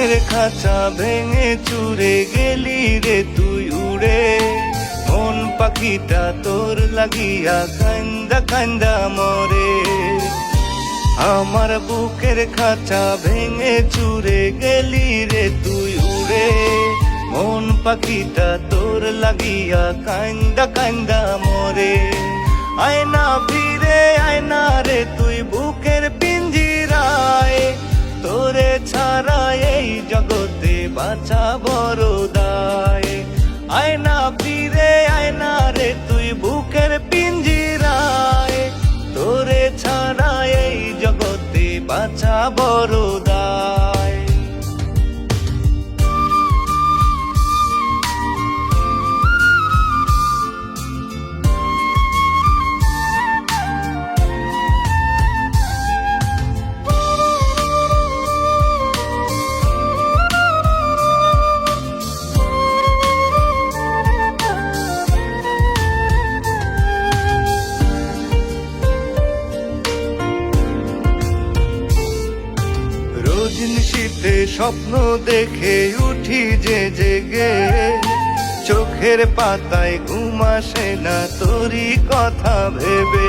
বুকের খাঁচা ভেঙে চুরে গেলি রে তুই উড়ে, মন পাখিটা তোর লাগিয়া কান্দা কান্দা মরে। আমার বুকের খাঁচা ভেঙে চুরে গেলি রে তুই উড়ে, মন পাখিটা তোর লাগিয়া কান্দা কান্দা মরে। আয়না ফিরে আয়না রে তুই বুকের পিঞ্জিরায়, তোরে ছাড়া এই জগতে বাঁচা বড় দায়। আয়না ফিরে আয়না রে তুই বুকের পিঞ্জিরায়, তোরে ছাড়া এই জগতে বাঁচা বড় দায়। শীতে স্বপ্ন দেখে উঠি যে জেগে, চোখের পাতায় ঘুম আসে না তোরই কথা ভেবে।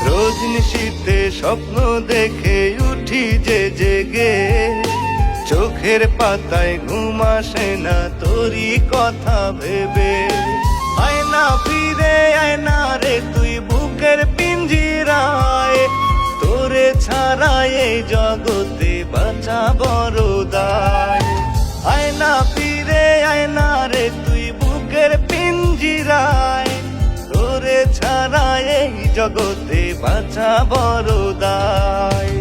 রোজনিশীতে স্বপ্ন দেখে উঠি যে জেগে, চোখের পাতায় ঘুম আসে না তোরই কথা ভেবে। আয়না ফিরে আয়না রে তুই বুকের পিঞ্জিরায়, তোরে ছাড়া এই জগতে বাঁচা বড় দায়। আয়না ফিরে আয়না রে তুই বুকের পিঞ্জিরায়, তোরে ছাড়া এই জগতে বাঁচা বড় দায়।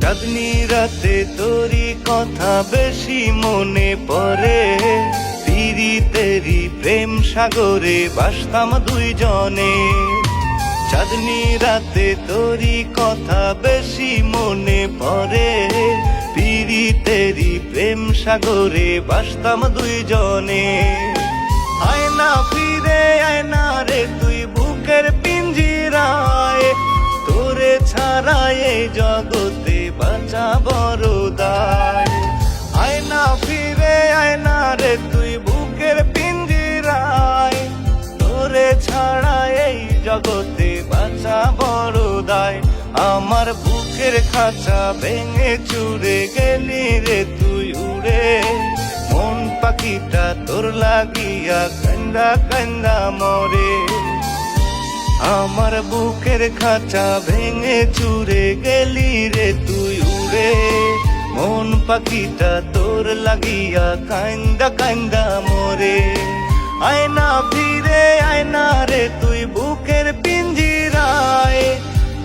চাঁদনি রাতে তোরই কথা বেশি মনে পড়ে, তেরি প্রেম সাগরে বাসতাম দুইজনে। চাঁদনি রাতে তোরই কথা বেশি মনে পড়ে, তেরি প্রেম সাগরে বাসতাম দুইজনে। আয়না ফিরে আয়না রে তুই বুকের পিঞ্জিরায়, তোরে ছাড়া এই জগতে বাঁচা বড় দায়। আয়না ফিরে আয়না রে তুই বুকের পিঞ্জিরায়, তোরে ছাড়া এই জগতে বাঁচা বড় দায়। আমার বুকের খাঁচা ভেঙে চুরে গেলি রে তুই উড়ে, মন পাখিটা তোর লাগিয়া কান্দা কান্দা মরে। আমার বুকের খাঁচা ভেঙে চুরে গেলি রে তুই উড়ে, মন পাখিটা তোর লাগিয়া কান্দা কান্দা মরে। আয়না ফিরে আয়না রে তুই বুকের পিঞ্জিরায়,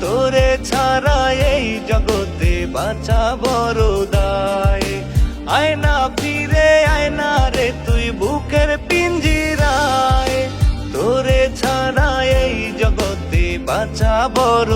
তোরে ছাড়া এই জগতে বাঁচা বড় দায়। আয়না ফিরে আয়না রে তুই বুকের পিঞ্জিরায়, তোরে ছাড়া এই জগতে বাঁচা বড়